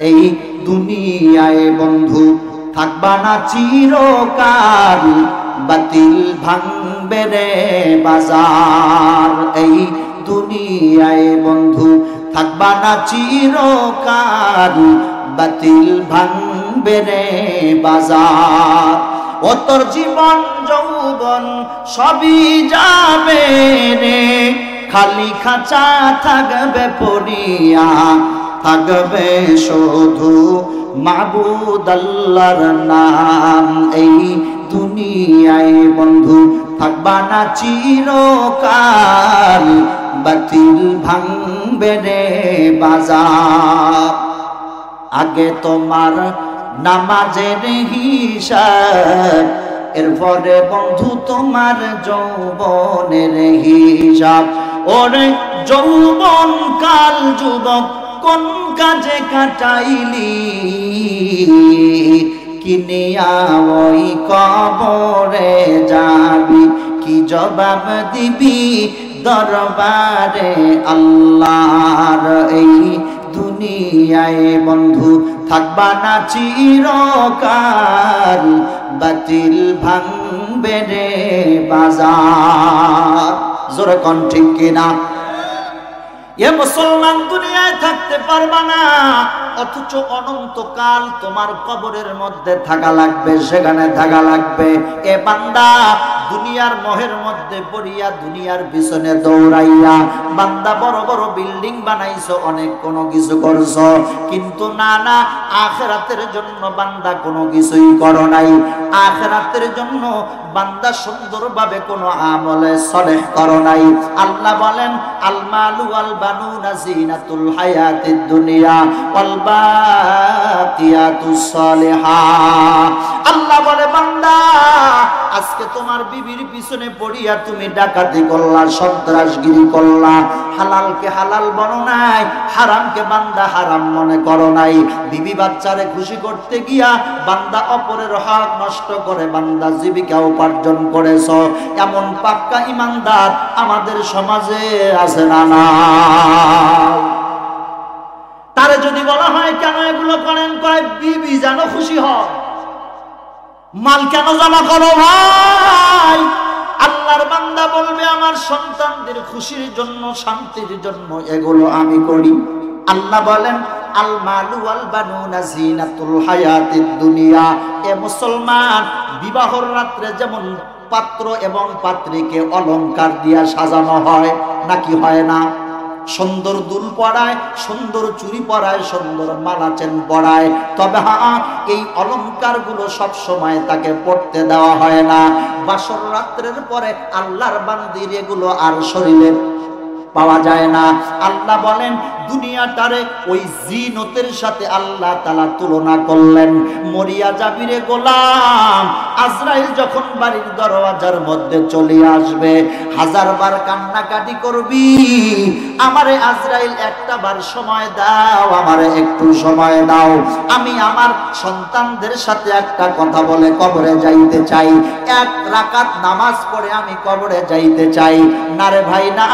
এই দুনিয়ায় বন্ধু থাকবা না চিরকাল, বাতিল ভাঙবে রে বাজার। এই দুনিয়ায় বন্ধু থাকবা না চিরকাল, বাতিল ভাঙবে রে বাজার। ও তোর জীবন যৌবন সবই যাবে রে, খালি খাঁচা থাকবে পড়িয়া, থাকবে শুধু মাবুদ আল্লাহর নাম। এই দুনিয়ায় বন্ধু থাকবা না চিরকাল, বাতিল ভাঙবে রে বাজার। আগে তোমার নামাজের হিসাব, এরপরে বন্ধু তোমার যৌবনের হিসাব। ওরে যৌবন কাল যুবক কোন কাজে কাটাইলি, কিনিয়া ওই কবরে যাবি, কি জবাব দিবি দরবারে আল্লাহর। এই দুনিয়ায় বন্ধু থাকবা না চিরকাল, বাতিল ভাঙবে রে বাজার। জোরে কোন ঠিক কিনা? এ মুসলমান দুনিয়ায় থাকতে পারবা না, অথচ অনন্তকাল তোমার কবরের মধ্যে থাকা লাগবে, সেখানে থাকা লাগবে। এ বান্দা দুনিয়ার মোহের মধ্যে পড়িয়া, দুনিয়ার পিছনে দৌড়াইয়া বান্দা বড় বড় বিল্ডিং বানাইছো, অনেক কোনো কিছু করছো, কিন্তু না না, আখিরাতের জন্য বান্দা কোনো কিছুই করো নাই। আখিরাতের জন্য বান্দা সুন্দরভাবে কোনো আমলে সলেহ করো নাই। আল্লাহ বলেন আল মালু আল বানুনা জিনাতুল হায়াতিদ দুনিয়া ওয়াল বাকিয়াতুস সালিহাত। আল্লাহ বলে বান্দা আজকে তোমার বিবির পিছনে পড়িয়া তুমি ডাকাতি করলা, সন্ত্রাসগিরি করলা, হালালকে হালাল বলো নাই, হারামকে বান্দা হারাম মনে করো নাই। বিবি বাচ্চারে খুশি করতে গিয়া বান্দা অপরের হক নষ্ট করে বান্দা জীবিকা উপার্জন করেছ। এমন পাক্কা ইমানদার আমাদের সমাজে আছে না? না। তারে যদি বলা হয় কেন এগুলো করেন, কয় বিবি যেন খুশি হয়। মাল কেন জমা করো ভাই? আল্লাহর বান্দা বলবে আমার সন্তানদের খুশির জন্য, শান্তির জন্য এগুলো আমি করি। আল্লাহ বলেন আল মালু ওয়াল বানুনা জিনাতুল হায়াতিদ দুনিয়া। এ মুসলমান, বিবাহর রাত্রে যেমন পাত্র এবং পাত্রীকে অলংকার দিয়া সাজানো হয়, নাকি হয় না? সুন্দর দুল পরায়, সুন্দর চুড়ি পরায়, সুন্দর মালা চেন পরায়, তবে হ্যাঁ এই অলংকার গুলো সব সময় তাকে পড়তে দেওয়া হয় না। বাসর রাত্রের পরে আল্লাহর বান্দির এগুলো আর শরীরে পাওয়া যায় না। আল্লাহ বলেন দুনিয়াটারে ওই জিনতের সাথে আল্লাহ তাআলা তুলনা করলেন। মরিয়া যাবি রে গোলাম, আজরাইল যখন বাড়ির দরওয়াজার মধ্যে চলে আসবে, হাজারবার কান্নাকাটি করবি, আমারে আজরাইল একটা বার সময় দাও, আমারে একটু সময় দাও, আমি আমার সন্তানদের সাথে একটা কথা বলে কবরে যাইতে চাই, এক রাকাত নামাজ পড়ে আমি কবরে যাইতে চাই। না রে ভাই না,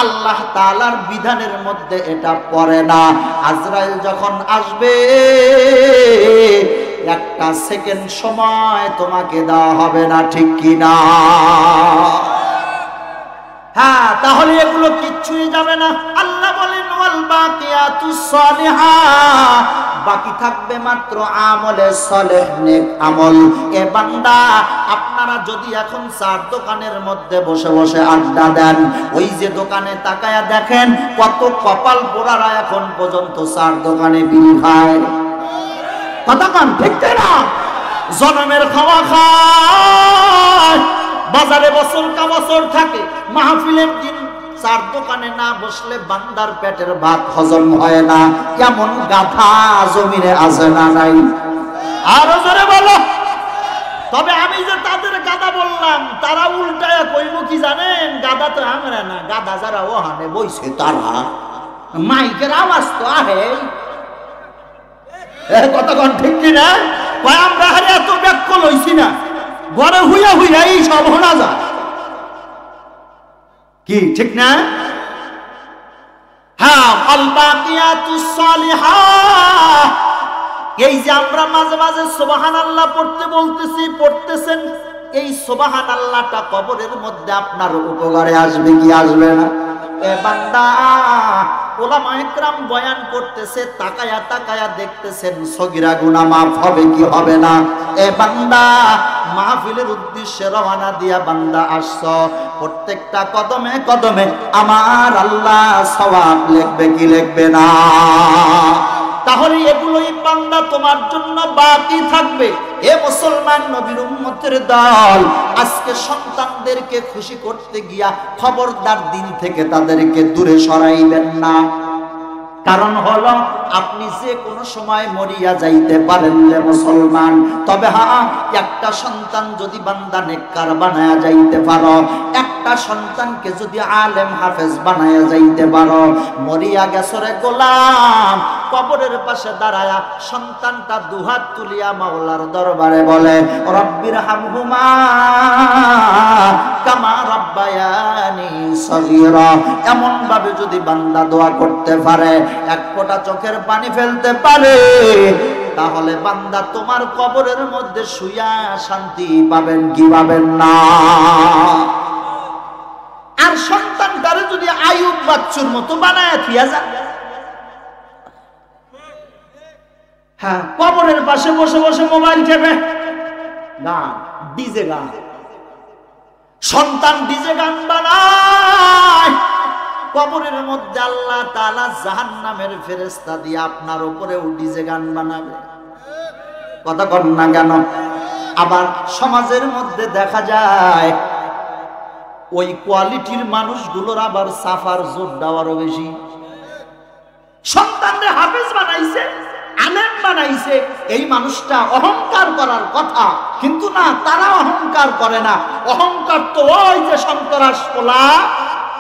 আল্লাহ তাআলার বিধানের মধ্যে এটা পড়ে না। আজরাইল যখন আসবে একটা সেকেন্ড সময় তোমাকে দেওয়া হবে না, ঠিক কি না? হ্যাঁ, তাহলে এগুলো কিচ্ছুই যাবে না। আল্লাহ বলেন ওয়াল বাকিয়াতুস সালিহাত, বাকি থাকবে মাত্র আমলে সালেহ, নেক আমল। এ বান্দা, আপনারা যদি এখন চার দোকানের মধ্যে বসে বসে আড্ডা দেন, ওই যে দোকানে তাকায়া দেখেন কত কপাল পোড়ারা এখন পর্যন্ত চার দোকানে বিড়ি খায়। কথা কান ঠিক না? জনমের খাওয়া খায়, বাজারে বছর কা বছর থাকে, মাহফিলের দিন চার দোকানে না বসলে বান্দার পেটের ভাত হজম হয় না। কেমন গাধা জমিনে আছে না নাই? আরো জোরে বলো। তবে আমি যে তাদের গাধা বললাম, তারা উল্টায় কইব কি জানেন? গাধা তো আমরা না, গাধা যারা ওখানে বইছে তারা। মাইকের আওয়াজ তো আহে, কতক্ষণ ঠিক কিনা? আমরা হারে এত ব্যাখ্যা লইছি না, ঘরে হুইয়া হুইয়া এই সব শোনা যায়, কি ঠিক না? হ্যাঁ, আল বাকিয়াতুস সালিহাত, এই যে আমরা মাঝে মাঝে সুবহানাল্লাহ পড়তে বলতেছি, পড়তেছেন, এই সুবহানাল্লাহটা কবরের মধ্যে আপনার উপকারে আসবে কি আসবে না? এ বান্দা, ওলামায়ে কেরাম বয়ান করতেছে, তাকায়া তাকায়া দেখতেছেন সগীরা গুনাহ মাফ হবে কি হবে না। এ বান্দা, মাহফিলের উদ্দেশ্যে রওনা দিয়া বান্দা আসছ, প্রত্যেকটা কদমে কদমে আমার আল্লাহ সওয়াব লিখবে কি লিখবে না? তাহলে এগুলোই বান্দা তোমার জন্য বাকি থাকবে। এ মুসলমান নবীর উম্মতের দল, আজকে সন্তানদেরকে খুশি করতে গিয়া খবরদার দিন থেকে তাদেরকে দূরে সরাইবেন না। কারণ হলো আপনি যে কোনো সময় মরিয়া যাইতে পারেন রে মুসলমান, তবে হ্যাঁ, একটা সন্তান যদি বান্দা নেককার বানায়া যাইতে পারো, একটা সন্তানকে যদি আলেম হাফেজ বানায়া যাইতে পারো, মরিয়া গেছরে গোলাম, কবরের পাশে দাঁড়ায়া সন্তানটা দুহাত তুলিয়া মাওলার দরবারে বলে রব্বির হামহুমা কামা রাব্বায়ানি সগীরা। এমন ভাবে যদি বান্দা দোয়া করতে পারে, এক ফোঁটা চোখের পানি ফেলতে পারে, তাহলে বান্দা তোমার কবরের মধ্যে শুইয়া শান্তি পাবেন কি পাবেন না? আর সন্তানটারে যদি আয়ুব বাচ্চুর মতো বানায় থিয়া যান, হ্যাঁ, কবরের পাশে বসে বসে মোবাইল টেপে গান, ডিজে গান, সন্তান ডিজে গান বানায়, কবরের মধ্যে আল্লাহ তাআলা জাহান্নামের ফেরেশতা দিয়ে আপনার উপরেও ডিজে গান বানাবে। কথা কন না কেন? আবার সমাজের মধ্যে দেখা যায় ওই কোয়ালিটির মানুষগুলোর আবার সাফার জোর দেওয়ারও বেশি। সন্তানদের হাফেজ বানাইছে, আলেম বানাইছে, এই মানুষটা অহংকার করার কথা, কিন্তু না, তারা অহংকার করে না। অহংকার তো ওই যে সন্ত্রাস পোলা,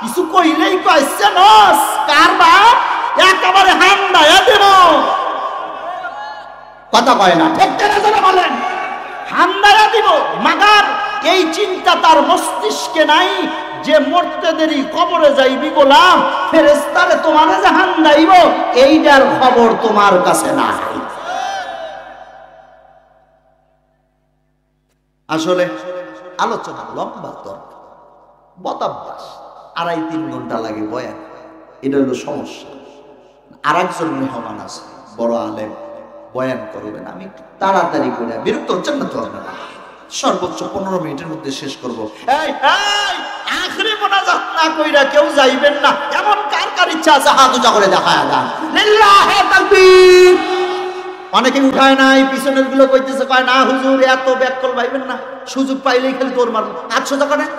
কিছু কইলেই কইছে নস কার বাপ, একেবারে হান্দায়া দেব। কথা কয় না, ঠিক কেন যারা বলেন হান্দায়া দিব, মাগার এই চিন্তা তার মস্তিষ্কে নাই যে মরতে দেরি কবরে যাইবি গোলাম, ফেরেশতারে তোমারে যে হান্দাইব এইটার খবর তোমার কাছে নাই। আসলে আলোচনা লম্বা দরকার, বতাব্বাস 2.5-3 ঘন্টা লাগে বয়ান, এটা হলো সমস্যা। আর একজন মেহমান আছে বড় আলেম, বয়ান করবেন, আমি তাড়াতাড়ি করে, বিরক্ত হচ্ছেন না তো আপনারা? সর্বোচ্চ 15 মিনিটের মধ্যে শেষ করব। এই এই আখরি মোনাজাত না কইরা কেউ যাইবেন না, এমন কার কার ইচ্ছা আছে হাত উঁচা করে দেখায় দেন, লিল্লাহি তাকবীর। অনেকে উঠায় নাই, পিছনের গুলো কইতেছে, কয় না হুজুর এত ব্যাককল পাইবেন না, সুযোগ পাইলেই খালি তোর মারব। হাত সোজা করেন,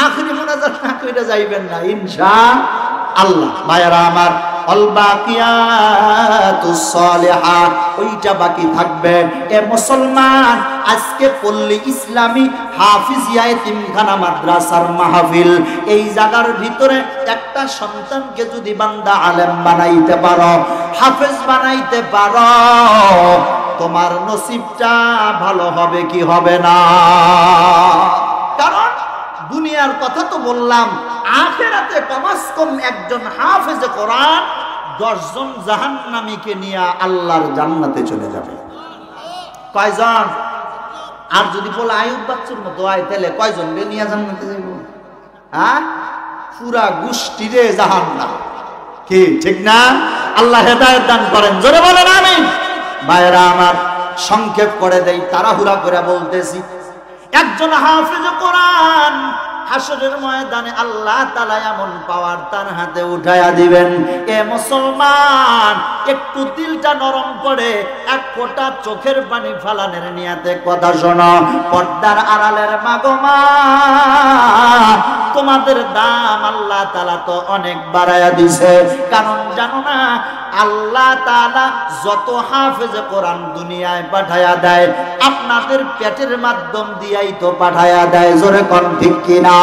আখরি মোনাজাত না কইরা যাইবেন না ইনশাআল্লাহ। ভাইরা আমার, আল বাকিয়াতুস সালিহাত ওইটা বাকি থাকবে। এ মুসলমান, আজকে পল্লী ইসলামী হাফিজিয়া এতিমখানা মাদ্রাসার মাহফিল, এই জায়গার ভিতরে একটা সন্তানকে যদি বান্দা আলেম বানাইতে পারো, হাফেজ বানাইতে পারো, তোমার নসিবটা ভালো হবে কি হবে না? কারণ দুনিয়ার কথা তো বললাম, আখিরাতে কমাস কম একজন হাফেজে কোরআন 10 জন জাহান্নামীকে নিয়ে আল্লাহর জান্নাতে চলে যাবে। কয়জন? আর যদি বলে আয়ুব বাচ্চুর মতো আয়, তাহলে কয়জন রে নিয়ে জান্নাতে যাইব? হ্যাঁ, পুরা গোষ্ঠীরে জাহান্নাম। কি ঠিক না? আল্লাহ হেদায়েত দান করেন, জোরে বলেন আমিন। ভাইরা আমার, সংক্ষেপ করে দেই, তাড়াহুড়া করে বলতেছি। একজন হাফেজে কোরআন হাসরের ময়দানে আল্লাহ তাআলা এমন পাওয়ার তার হাতে উঠায়া দিবেন। এ মুসলমান, একটু দিলটা নরম করে এক ফোঁটা চোখের পানি ফালানের নিয়াতে কথা শোনো। পর্দার আড়ালের মাগমা, তোমাদের দাম আল্লাহ তাআলা তো অনেক বাড়ায়া দিছে। কারণ জানো না, আল্লাহ তাআলা যত হাফেজে কোরআন দুনিয়ায় পাঠায়া দেয়, আপনাদের পেটের মাধ্যম দিয়াই তো পাঠায়া দেয়। জোরে কোন ঠিক কিনা?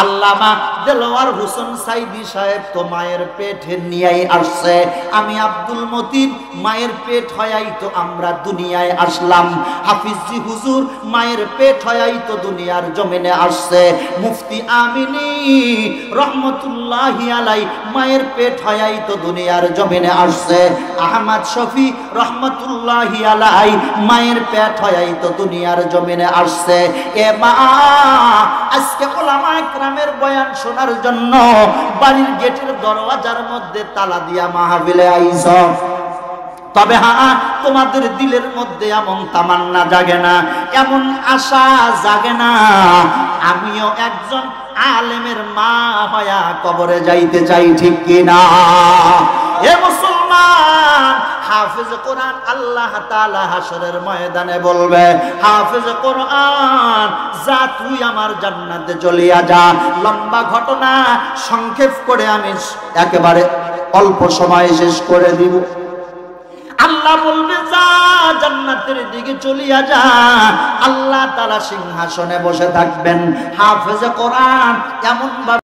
আল্লামা দেলোয়ার হোসেন সাইদি সাহেব তো মায়ের পেটে নিয়েই আসছে। আমি আব্দুল মতিন মায়ের পেট হয়াই তো আমরা দুনিয়ায় আসলাম। হাফিজি হুজুর মায়ের পেট হয়াই তো দুনিয়ার জমিনে আসছে। মুফতি আমিনী রহমতুল্লাহি আলাই মায়ের পেট হয়াই তো দুনিয়ার জমিনে আসছে। আহমদ শফি রহমতুল্লাহি আলাই মায়ের পেট হয়াই তো দুনিয়ার জমিনে আসছে। এ মা, আজকে ওলামা একরামের বয়ান শোনার জন্য বাড়ির গেটের দরওয়াজার মধ্যে তালা দিয়া মাহফিলে আইছ। তবে হ্যাঁ, তোমাদের দিলের মধ্যে এমন তামান্না জাগে না, এমন আশা জাগে না আমিও একজন আলেমের মা হয়া কবরে যাইতে চাই, ঠিক কিনা? এ মুসলমান, হাফেজ কোরআন আল্লাহ তাআলা হাসরের ময়দানে বলবে, হাফেজ কোরআন যা তুই আমার জান্নাতে চলিয়া যা। লম্বা ঘটনা সংক্ষেপ করে আমি একেবারে অল্প সময়ে শেষ করে দিব। আল্লাহ বলবে যা জান্নাতের দিকে চলিয়া যা। আল্লাহ তাআলা সিংহাসনে বসে থাকবেন। হাফেজ কোরআন এমন